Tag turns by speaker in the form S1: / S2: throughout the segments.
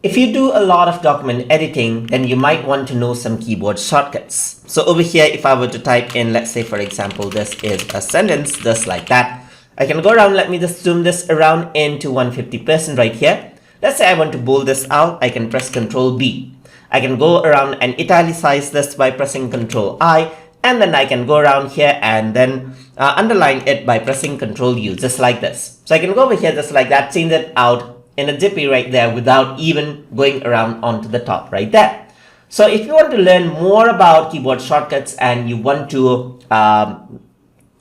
S1: If you do a lot of document editing, then you might want to know some keyboard shortcuts. So over here, if I were to type in, let's say for example, this is a sentence just like that, I can go around, let me just zoom this around into 150% right here. Let's say I want to bold this out, I can press Ctrl B. I can go around and italicize this by pressing Ctrl I, and then I can go around here and then underline it by pressing Ctrl U, just like this. So I can go over here just like that, change it out in a jiffy right there without even going around onto the top right there. So if you want to learn more about keyboard shortcuts and you want to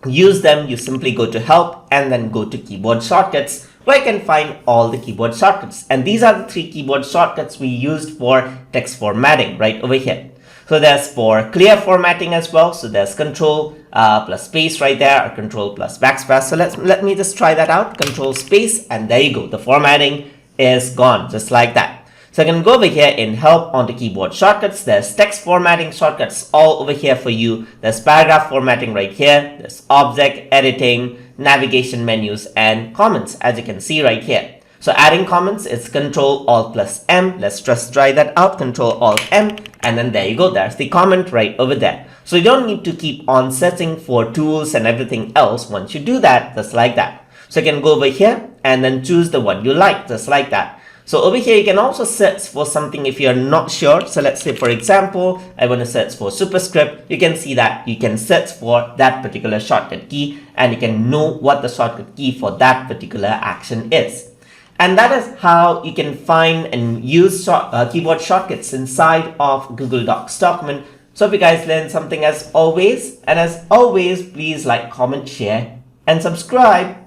S1: use them, you simply go to help and then go to keyboard shortcuts, where you can find all the keyboard shortcuts. And these are the 3 keyboard shortcuts we used for text formatting right over here. So there's for clear formatting as well. So there's Control plus space right there, or Control plus backspace. So let me just try that out. Control space, and there you go. The formatting is gone, just like that. So I can go over here in help on the keyboard shortcuts. There's text formatting shortcuts all over here for you. There's paragraph formatting right here. There's object editing, navigation menus, and comments, as you can see right here. So adding comments is Control Alt plus M. Let's just try that out. Control Alt M, and then there you go. There's the comment right over there. So you don't need to keep on searching for tools and everything else. Once you do that, just like that. So you can go over here and then choose the one you like, just like that. So over here, you can also search for something if you're not sure. So let's say, for example, I want to search for superscript. You can see that you can search for that particular shortcut key, and you can know what the shortcut key for that particular action is. And that is how you can find and use keyboard shortcuts inside of Google Docs document. So if you guys learned something as always, please like, comment, share, and subscribe.